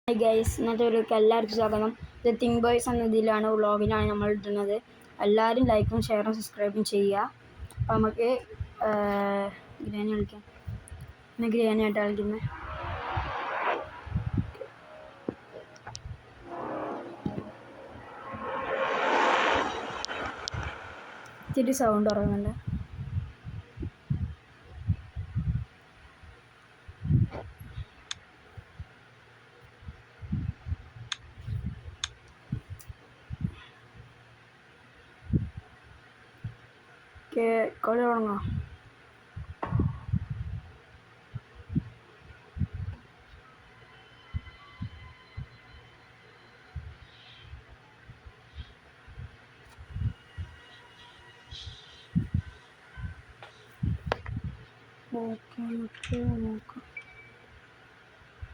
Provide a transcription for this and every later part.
Hi guys, ഇന്നത്തെ ഒരു എല്ലാവർക്കും സ്വാഗതം. ദ തിങ് ബോയ്സ് എന്ന ഇതിലാണ് വ്ളോഗിലാണ് നമ്മൾ ഇടുന്നത്. എല്ലാവരും ലൈക്കും ഷെയറും സബ്സ്ക്രൈബും ചെയ്യുക. അപ്പം നമുക്ക് ഗ്രാനി കളിക്കാം. പിന്നെ ഗ്രാനി ആയിട്ട് കളിക്കുന്നത് ഇത്തിരി സൗണ്ട് ഉറങ്ങുന്നുണ്ട്. കളി തുടങ്ങാം.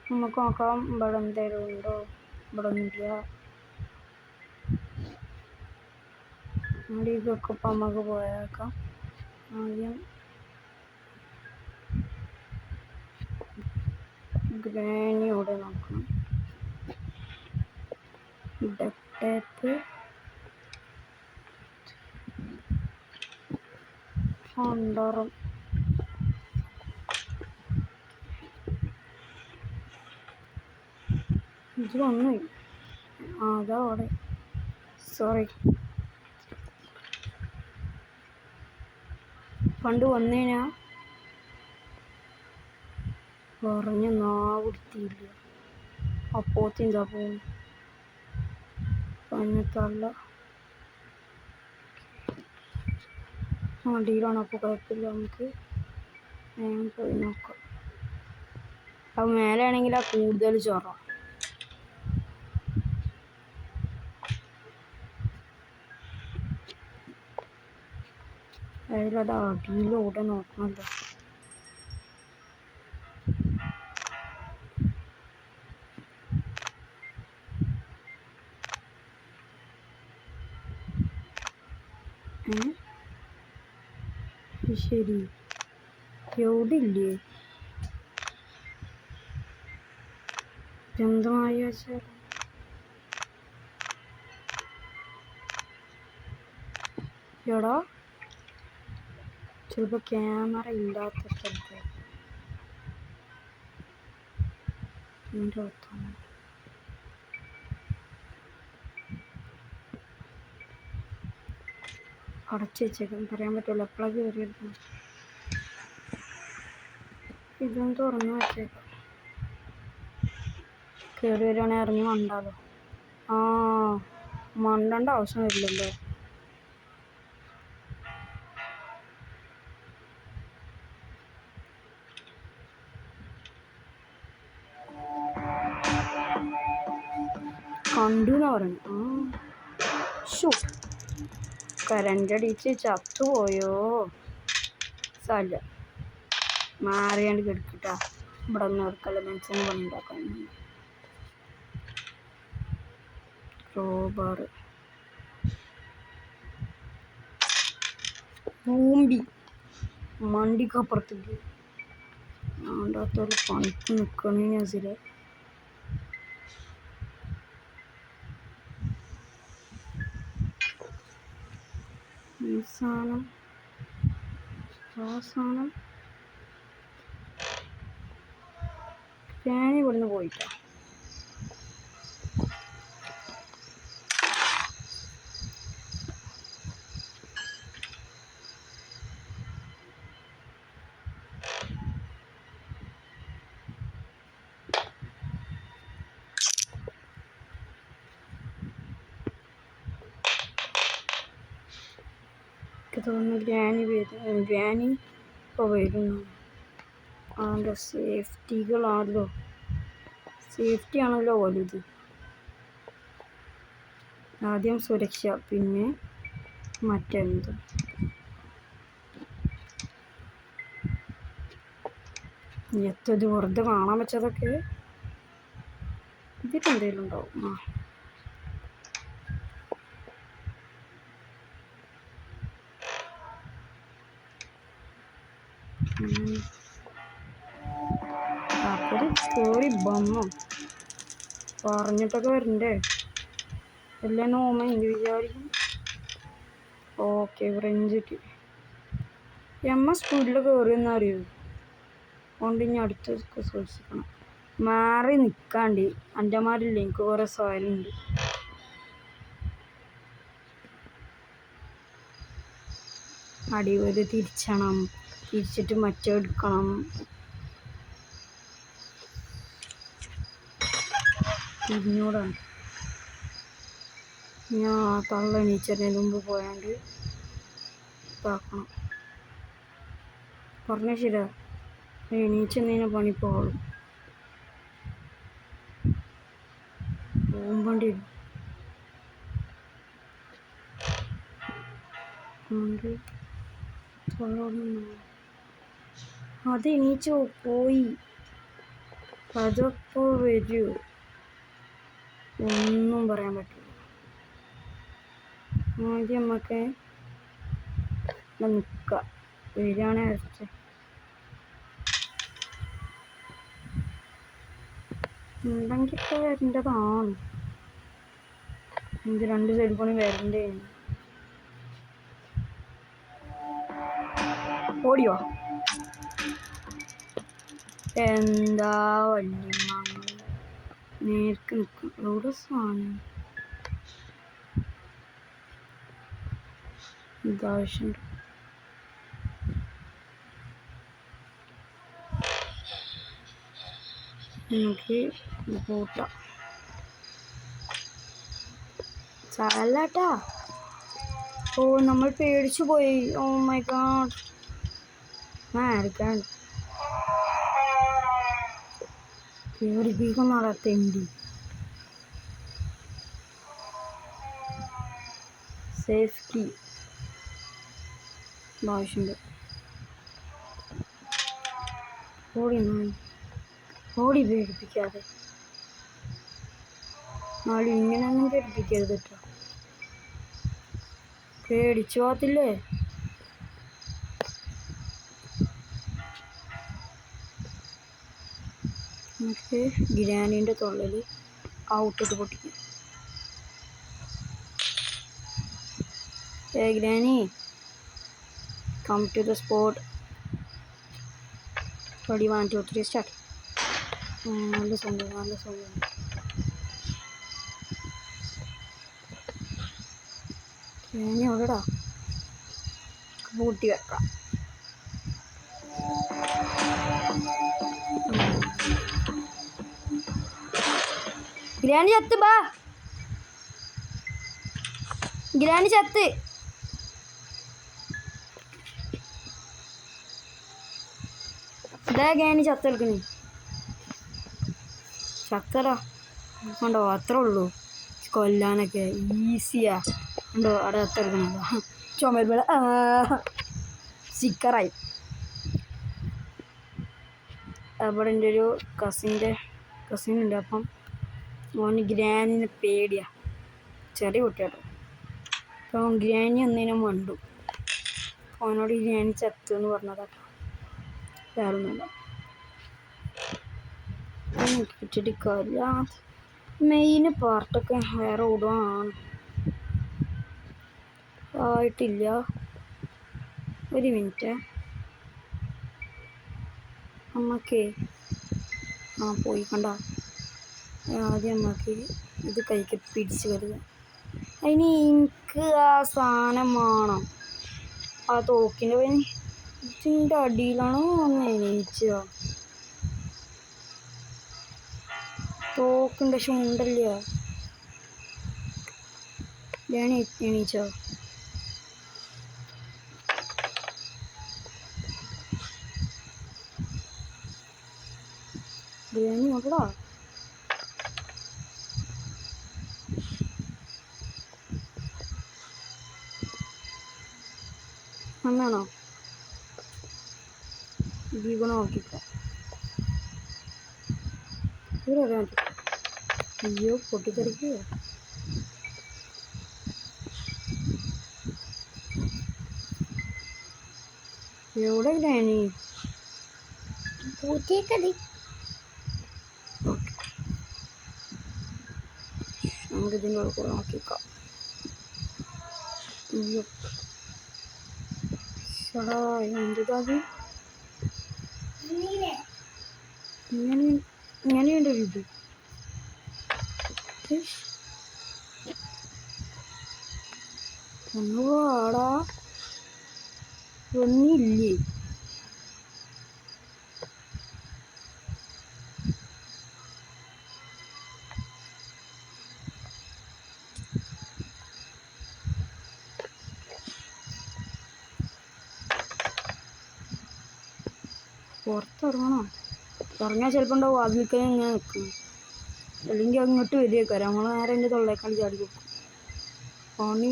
നമുക്ക് നോക്കാം ഇവിടെ എന്തെങ്കിലും ഉണ്ടോ. ഇവിടെ ഒന്നുമില്ല. ഇതൊക്കെ ഇപ്പം നമുക്ക് പോയേക്കാം. ആദ്യം ഗ്രാനിയോടെ നോക്കണം. ഡക്ടേപ്പ് ഉണ്ടാറും ഇത് വന്നു. അതാ അവിടെ സോറി പണ്ട് വന്നേനാ പറഞ്ഞ് നാവിടുത്തിയില്ല. അപ്പോത്തിന്താ പോകും പഞ്ഞത്തല്ല വണ്ടിയിലാണ്. അപ്പോൾ കുഴപ്പമില്ല, നമുക്ക് പോയി നോക്കാം. അപ്പം മേലെയാണെങ്കിൽ ആ കൂടുതൽ ചൊറ. അതിലത് അടിയിലൂടെ നോക്കണല്ലോ. ശരി, എവിടെ ഇല്ലേ എന്തുമായി വെച്ചാൽ എടാ ചിലപ്പോൾ ക്യാമറ ഇല്ലാത്ത സ്ഥലത്ത് എൻ്റെ ഒത്താണ്. അടച്ചു വെച്ചേക്കാം, പറയാൻ പറ്റുമല്ലോ എപ്പോഴാണ് കയറിയെടുക്കണം. ഇതൊന്നും തുറന്നു വെച്ചേക്കാം. കയറി വരികയാണെങ്കിൽ ഇറങ്ങി മണ്ടാലോ. മണ്ടേണ്ട ആവശ്യം വരില്ലല്ലോ. കണ്ടു എന്നാ പറഞ്ഞു. കരണ്ടടിച്ച് ചത്തുപോയോ. സാല മാറിയാണ്ട് കിടക്കിട്ടാ. ഇവിടെ ഒന്നും എടുക്കല്ല, മനുഷ്യന് പണി ഉണ്ടാക്കാൻ. ക്രോബാർ ഭൂമ്പി മണ്ടിക്കപ്പുറത്തേക്ക് വേണ്ടാത്തൊരു പണിക്ക് നിൽക്കണേനെതിരെ ഈ സാധനം ഫാൻ ഇവിടുന്ന് പോയിട്ടാ. തോന്നുന്നു ഗ്രാനി ഇപ്പോൾ വരുന്നു. അതിൻ്റെ സേഫ്റ്റിയാണല്ലോ വലുത്. ആദ്യം സുരക്ഷ, പിന്നെ മറ്റെന്ത്. എത്തത് വെറുതെ കാണാൻ വെച്ചതൊക്കെ ഇതിലെന്തെങ്കിലും ഉണ്ടാവും. അപ്പോൾ കോഴി ബമ്മോ പറഞ്ഞിട്ടൊക്കെ വരണ്ടേ? എല്ലാം നോമ എന്ത് വിചാരിക്കും? ഓക്കെ ഫ്രഞ്ചിക്ക് സ്പീഡിൽ കയറിയെന്ന് അറിയൂ. അതുകൊണ്ട് ഇനി അടുത്തൊക്കെ സൂക്ഷിക്കണം. മാറി നിൽക്കാണ്ട് അൻ്റെമാരില്ല, എനിക്ക് കുറേ സോയലുണ്ട്. അടിപൊളി തിരിച്ചണം, തിരിച്ചിട്ട് മറ്റേ എടുക്കണം. തിരിഞ്ഞൂടാണ്. ഞാൻ തള്ള എണീച്ചതിന് മുമ്പ് പോയാണ്ട് ഇതാക്കണം. പറഞ്ഞ ശരിയാ, എണീച്ചെന്നതിനെ പണി പോകും. പോകുമ്പോണ്ടി അത് എണീച്ചോ പോയി. അതപ്പോ വരൂ, ഒന്നും പറയാൻ പറ്റില്ല. ആദ്യം നമുക്ക് നിൽക്കാം. വരികയാണെ അരച്ച് ഉണ്ടെങ്കിൽ ഇപ്പോൾ വരേണ്ടതാണ്. എനിക്ക് 2 സൈഡ് പണി വരണ്ടേ. ഓടിയോ എന്താ വല്യമ്മ നേർക്ക് നിൽക്കും. എവിടെ സാധനം ഇതാവശ്യമുണ്ട്. നമുക്ക് കൂട്ടാം. ചാലാട്ടാ. ഓ നമ്മൾ പേടിച്ചു പോയി. Oh my God. ആർക്കാൻ പേടിപ്പിക്കുന്ന തെണ്ടി. സേഫ്റ്റി ആവശ്യമുണ്ട്. ഓടി പേടിപ്പിക്കാതെ. നാളെ ഇങ്ങനെയൊന്നും പേടിപ്പിക്കരുത് കേട്ടോ. പേടിച്ചു പോകത്തില്ലേ? നമുക്ക് ഗ്രാനീൻ്റെ തൊള്ളൽ ഔട്ടിട്ട് പൊട്ടിക്കും. Granny come to the spot. Ready 1 2 3 start. നല്ല സൗണ്ട്. ഗ്രാനി എവിടെടാ? പൂട്ടി വെക്കാം. ഗ്രാനി ചത്ത്. ബാ ഗ്രാനി ചത്ത്. ഇതാ ഗ്രാനി ചത്തെടുക്കണേ. ചത്തടാ. കണ്ടോ, അത്രേ ഉള്ളൂ കൊല്ലാനൊക്കെ. ഈസിയാ. ഉണ്ടോ അവിടെ ചത്തെടുക്കണല്ലോ. ചുമരുമ്പോൾ സ്റ്റിക്കറായി. അവിടെ എൻ്റെ ഒരു കസിനുണ്ട്. അപ്പം ഓന് ഗ്രാനിനെ പേടിയാ. ചെറിയ കുട്ടിയാട്ടോ. അപ്പം ഗ്രാനി ഒന്നിനും മണ്ടു. ഓനോട് ഗ്രാനി ചത്തു എന്ന് പറഞ്ഞതാട്ടോ. വേറൊന്നുമില്ല. കിട്ടിയിട്ട് കാര്യമില്ല. മെയിൻ പാർട്ടൊക്കെ വേറെ ഓടുകയാണ്. ആയിട്ടില്ല. ഒരു മിനിറ്റ്. നമുക്ക് പോയി കണ്ട. ആദ്യം നമുക്ക് ഇത് കൈക്ക് പിടിച്ച് കരുതുക. അതിന് എനിക്ക് ആ സാധനം വേണം. ആ തോക്കിൻ്റെ ഇതിൻ്റെ അടിയിലാണോ ഒന്ന് എണീച്ചോ? തോക്കിൻ്റെ ശുണ്ടല്ല. എണീച്ചോ? ബിരിയാണി നോക്കടാ. അന്നാണോ ദീപണ നോക്കിക്കോ. ഇവരറിയാൻ അയ്യോ പൊട്ടിത്തെറിക്കോ. എവിടെ ഗ്രാനി? പൂച്ചേക്കടി. നമുക്ക് ഇതിൻ്റെ ഉള്ളിൽ കൂടെ നോക്കിക്കാം. ചേടാ എന്താണ് ഇങ്ങനെയുണ്ടൊരു ഇത്. ഒന്ന് വാടാ, ഒന്നില്ലേ. പുറത്തിറങ്ങണോ? ഇറങ്ങിയാൽ ചിലപ്പോൾ ഉണ്ടാവും അതിൽക്ക് ഇങ്ങനെ നിൽക്കും, അല്ലെങ്കിൽ അങ്ങോട്ട് വരികയൊക്കെ നമ്മൾ നേരെ എൻ്റെ തൊള്ളേക്കാൾ ചാടി കൊടുക്കും. പണി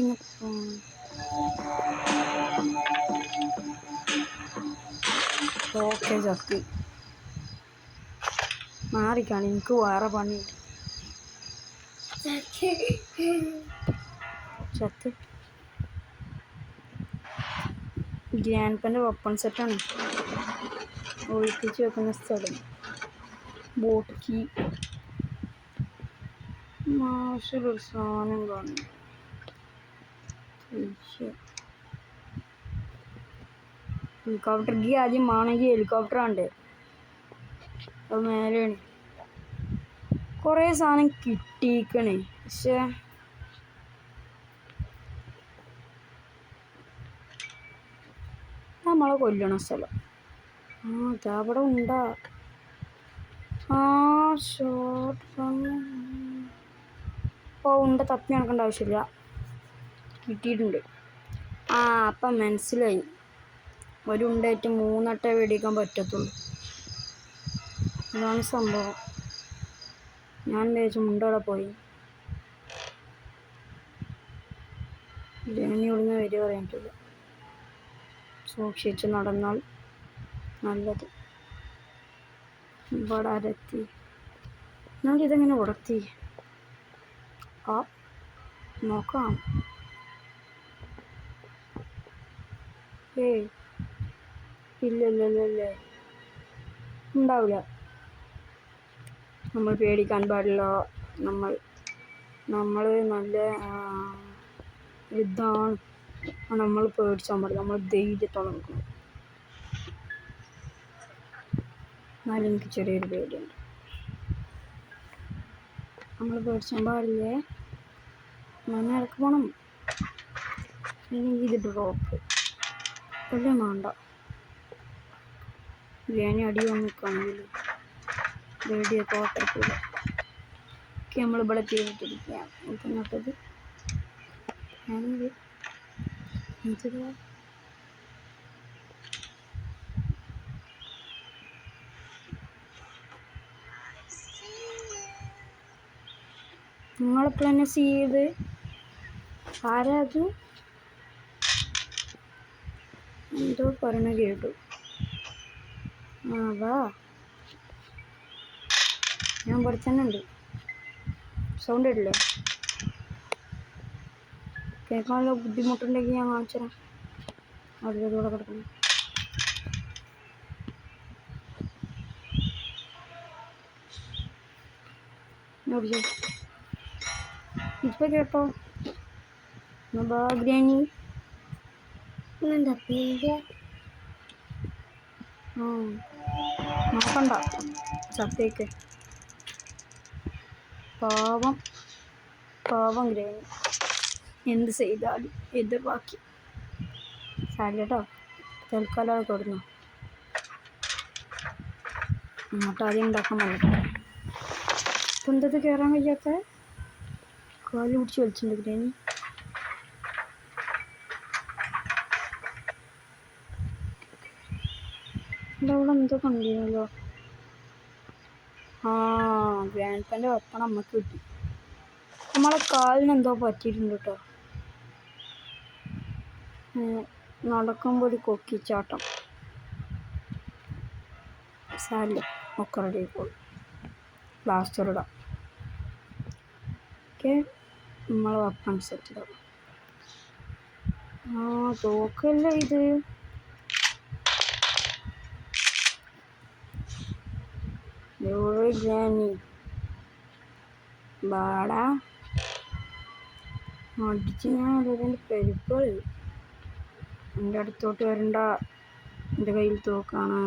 ഓക്കെ ചത്തി മാറിക്കാണ്, എനിക്ക് വേറെ പണിയുണ്ട്. ചത്ത് ഗ്രാൻഡ്പൻ്റെ വെപ്പൺ സെറ്റാണ് ഒഴിപ്പിച്ച് വെക്കുന്ന സ്ഥലം. ബോട്ട് കീ മാഷൊരു സാധനം കാണുന്നു. ഹെലികോപ്റ്റർ ഗീ ആദ്യം ആണെങ്കിൽ ഹെലികോപ്റ്റർ ഉണ്ട്, അത് മേലെയാണ്. കുറേ സാധനം കിട്ടിയിക്കണേ, പക്ഷേ നമ്മളെ കൊല്ലണ സ്ഥലം. അവിടെ ഉണ്ടാ. ഷോർട്ട് ഉണ്ട തപ്പി നടക്കേണ്ട ആവശ്യമില്ല, കിട്ടിയിട്ടുണ്ട്. അപ്പം മനസ്സിലായി, ഒരു ഉണ്ടായിട്ട് 3 വട്ടം വെടിക്കാൻ പറ്റത്തുള്ളൂ. അതാണ് സംഭവം. ഞാൻ വിചാരിച്ചു മുണ്ടവിടെ പോയി. ഇനി ഇവിടുന്ന് വരിക പറയാനിട്ടില്ല, സൂക്ഷിച്ച് നടന്നാൽ നല്ലത്. ഇവിടെ അരത്തി നമുക്കിതെങ്ങനെ ഉടത്തി നോക്കാം. ഇല്ലല്ലേ, ഉണ്ടാവില്ല. നമ്മൾ പേടിക്കാൻ പാടില്ല. നമ്മൾ നല്ല ഇതാണ്, നമ്മൾ പേടിച്ചാൽ പാടില്ല. നമ്മൾ ധൈര്യത്തോടെ നിൽക്കണം. എന്നാലും എനിക്ക് ചെറിയൊരു പേടിയുണ്ട്. നമ്മൾ പേടിച്ചാൽ പാടില്ലേ. നമ്മൾ ഇടക്ക് പോകണം, അല്ലെങ്കിൽ ഇത് ഡ്രോപ്പ് എല്ലാം വേണ്ട. ബിരിയാണി അടി വന്ന് നിൽക്കുകയാണെങ്കിൽ പേടിയൊക്കെ ഓട്ടക്കൂല. ഒക്കെ നമ്മളിവിടെ ചെയ്തിട്ടിരിക്കുക. നോക്കത് നിങ്ങളിപ്പോൾ തന്നെ സീ ചെയ്ത് ആരാ അത് എന്തോ പറയണ കേട്ടു. വാ, ഞാൻ ഇവിടെ തന്നെ ഉണ്ട്. സൗണ്ട് ഇടില്ലേ? കേൾക്കാനുള്ള ബുദ്ധിമുട്ടുണ്ടെങ്കിൽ ഞാൻ കാണിച്ചു തരാം. അതിലൂടെ കിടക്കണം. ഇപ്പൊ കേട്ടോ? ഗ്രാനി എന്താ പേര്? നോക്കണ്ട, ചത്തേക്ക്. പാവം ഗ്രാനി എന്ത് ചെയ്താലും ഇത് ബാക്കി സാരിട്ടോ. തൽക്കാലം അത് തുടങ്ങും. എന്നിട്ട് ആദ്യം ഉണ്ടാക്കാൻ പറ്റില്ല. ഇപ്പം എന്തത് കയറാൻ വയ്യാത്ത കാല് പിടിച്ച് വലിച്ചിട്ടുണ്ട് ഗ്രാനി. അവിടെ എന്തോ കണ്ടിരുന്നല്ലോ. ഗ്രാൻഡ്പൻ്റെ വെപ്പൺ നമുക്ക് കിട്ടി. നമ്മളെ കാലിന് എന്തോ പറ്റിയിട്ടുണ്ട് കേട്ടോ. നടക്കുമ്പോൾ ഒരു കൊക്കിച്ചാട്ടം. സാരില്ല, ഒക്കെ റെഡി ആയിക്കോളും. പ്ലാസ്റ്റർ ഇടാം. ഓക്കെ, നമ്മൾ വെപ്പൺ സെറ്റ് ഇടാം. തോക്കല്ല ഇത്. ഗ്രാനി ബാടാ അടിച്ച് ഞാൻ അതിൻ്റെ പെരുപ്പുകൾ എൻ്റെ അടുത്തോട്ട് വരണ്ട. എൻ്റെ കയ്യിൽ തോക്കാണ്.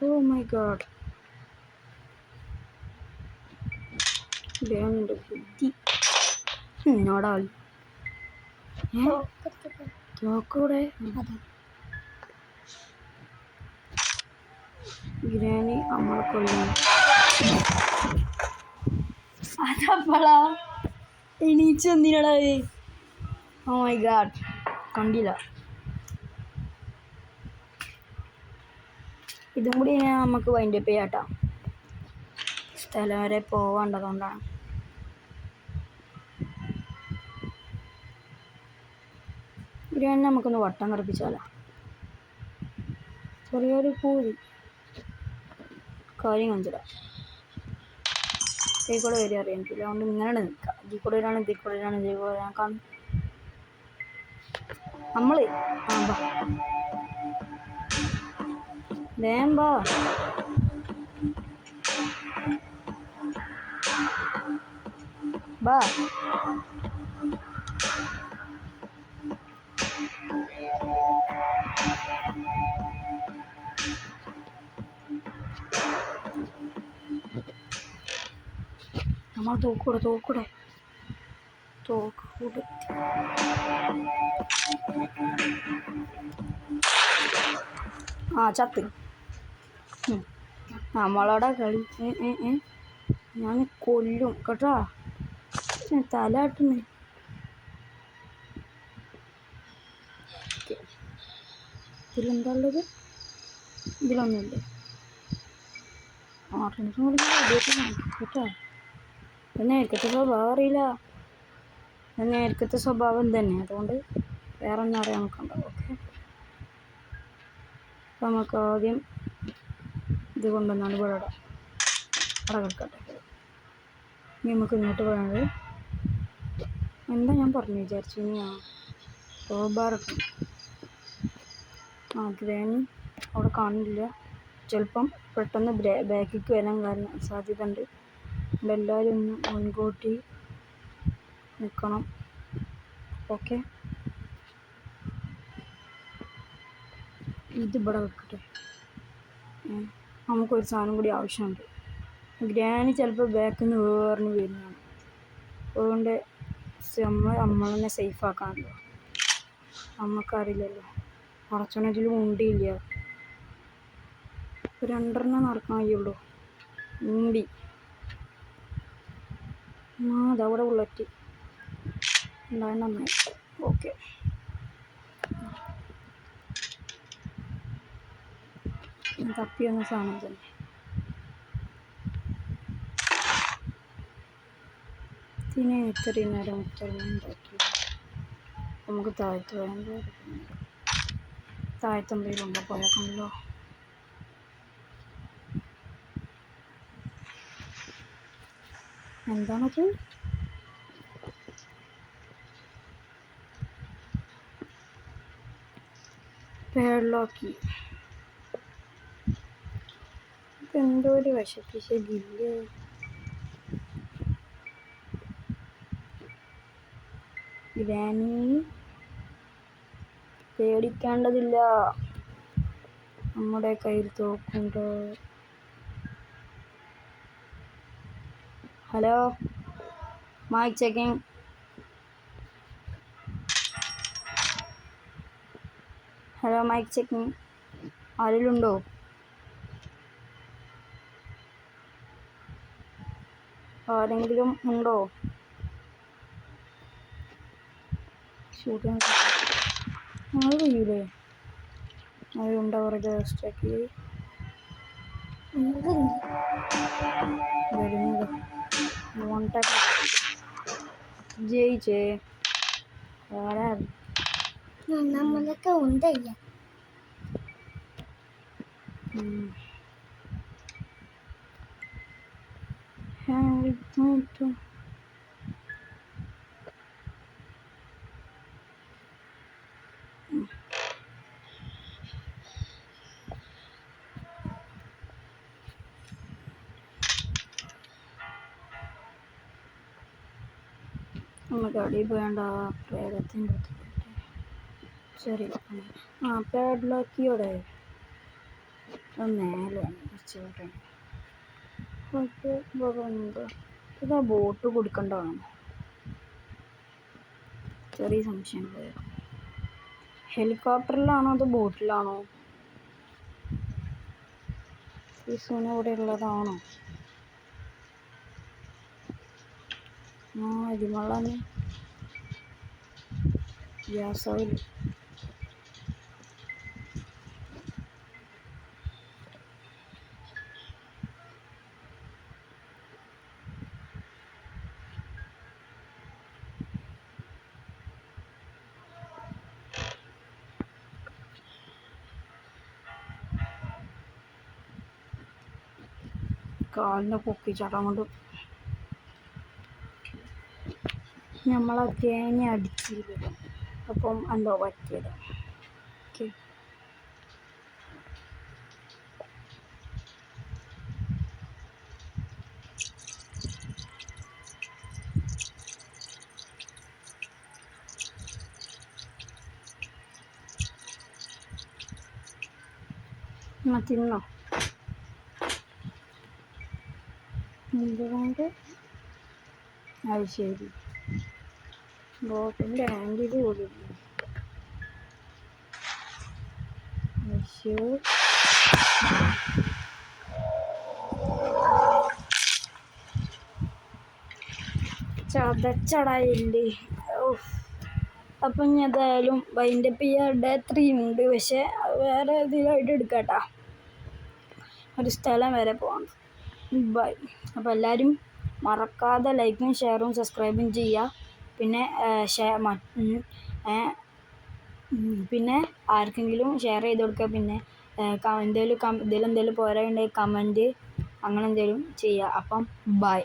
Oh my God. എൻ്റെ ബുദ്ധി എന്നോടാ തോക്കൂടെ. ഗ്രാനി നമ്മളെ കൊല്ലുന്നു. അതപ്പോളാ എണീച്ച് വന്നില്ലടാ. ഓ മൈ ഗാഡ്, കണ്ടില്ല. ഇതും കൂടി നമുക്ക് വൈൻഡപ്പ് ചെയ്യാട്ടോ. സ്ഥലം വരെ പോവാണ്ടതുകൊണ്ടാണ്. ഗ്രാനി നമുക്കൊന്ന് വട്ടം കറപ്പിച്ചാലോ. ചെറിയൊരു പൂതി കാര്യം കാണിച്ചിടാം. ഇതിൽ കൂടെ വരിക അറിയാമെങ്കിൽ അതുകൊണ്ട് ഇങ്ങനെ നിൽക്കാം. ഇതിൽ കൂടെ വരാണ്, ഇതിൽ കൂടെ വരാണ്, ഇതിൽ കൂടെ ഞാൻ കാണും. നമ്മൾ വേം ബാ. ബാ നമ്മൾ തോക്കൂടെ തോക്ക് കൂടെ. ആ ചത്ത്. നമ്മളോടെ കളി. ഞാൻ കൊല്ലും കേട്ടോ. തലാട്ടുന്നേ. ഇതിലെന്താ ഉള്ളത്? ഇതിലൊന്നുമില്ലേ? ടെൻഷൻ കൊടുക്കാൻ കേട്ടോ. നേരത്തെ സ്വഭാവം അറിയില്ല. നേരത്തെ സ്വഭാവം തന്നെ. അതുകൊണ്ട് വേറെ ഒന്നും അറിയാൻ നോക്കണ്ട. ഓക്കെ, അപ്പം നമുക്ക് ആദ്യം ഇത് കൊണ്ടുവന്നാണ് ഇവിടെ അവിടെ കിടക്കട്ടെ. ഇനി നമുക്ക് ഇങ്ങോട്ട് പോയത് എന്താ ഞാൻ പറഞ്ഞു വിചാരിച്ചു. ഇനി റോബാറൊക്കെ ഗ്രാനി അവിടെ കാണില്ല. ചിലപ്പം പെട്ടെന്ന് ബാക്കിലേക്ക് വരാൻ സാധ്യത ഉണ്ട്. എല്ലാവരും ഒന്ന് മുൻകൂട്ടി നിൽക്കണം. ഓക്കെ, ഇതിവിടെ വെക്കട്ടെ. നമുക്കൊരു സാധനം കൂടി ആവശ്യമുണ്ട്. ഗ്രാനി ചിലപ്പോൾ ബാക്കിൽ നിന്ന് വേറിന് വരുന്നതാണ്. അതുകൊണ്ട് നമ്മൾ തന്നെ സേഫാക്കാണല്ലോ. നമുക്കറിയില്ലല്ലോ. കുറച്ചെണ്ണത്തിൽ മുണ്ടിയില്ല. 2 നടക്കാൻ കഴിയുള്ളൂ. മുണ്ടി അതവിടെ ഉള്ളറ്റി ഉണ്ടായത് നന്നായി. ഓക്കെ, തപ്പി വന്ന സാധനം തന്നെ. ഇതിനെ ഇത്രയും നേരം ഉണ്ടാക്കില്ല. നമുക്ക് താഴത്ത് വേണ്ട. താഴത്തെന്തെങ്കിലും പോയാക്കണല്ലോ. എന്താണത്? പേഡ്ലോക്കി. എന്തോ ഒരു വിശപ്പിച്ചില്ലേ. ഗ്രാനി പേടിക്കേണ്ടതില്ല. നമ്മുടെ കയ്യിൽ തോക്കുണ്ട്. Hello, mike checking. Hello, mike checking. ആരെങ്കിലുണ്ടോ? ആരെങ്കിലും ഉണ്ടോ? ഷൂട്ട് അത് കഴിയൂലേ? അതുണ്ടോ? അവരുടെ എക്സ്ട്രാക്കി വരുന്നത് ജയിച്ചേ. നമ്മളൊക്കെ ഉണ്ടല്ല. നമുക്ക് അടിയിൽ പോയാണ്ട് ആ പ്രേതത്തിൻ്റെ അടുത്ത് പോയിട്ട് ചെറിയ പാഡ്ലോക്കിയോടെ മേലെ വെച്ചോട്ടെ. ഇതാ ബോട്ട് കൊടുക്കണ്ടാണോ? ചെറിയ സംശയം പോയത്. ഹെലികോപ്റ്ററിലാണോ അതോ ബോട്ടിലാണോ? ഈ സൂന ഇവിടെ ഉള്ളതാണോ? ഇതിമള്ളാണ് ഗ്യാസ് ഓയിൽ. കാലിന് പൊക്കിച്ചാട്ടം കൊണ്ട് നമ്മളെ തേങ്ങ അടിച്ചില്ല. അപ്പം എന്തോ പറ്റിയത്. ഓക്കെ, തിന്നോ. എന്തുകൊണ്ട് അത് ശരി, ബോട്ടിൻ്റെ ഹാൻഡിൽ പോലും ചതച്ചടയില്ലേ. അപ്പം ഇനി ഏതായാലും വൈൻഡപ്പ് ചെയ്യാൻ ഡേ 3 ഉണ്ട്. പക്ഷെ വേറെ ഇതിലായിട്ട് എടുക്കാട്ടാ, ഒരു സ്ഥലം വരെ പോകണം. ബൈ. അപ്പോൾ എല്ലാവരും മറക്കാതെ ലൈക്കും ഷെയറും സബ്സ്ക്രൈബും ചെയ്യുക. പിന്നെ ആർക്കെങ്കിലും ഷെയർ ചെയ്ത് കൊടുക്കുക. പിന്നെ ഇതിലെന്തെങ്കിലും പോരായുണ്ടെങ്കിൽ കമൻറ്റ് അങ്ങനെ എന്തെങ്കിലും ചെയ്യുക. അപ്പം ബൈ.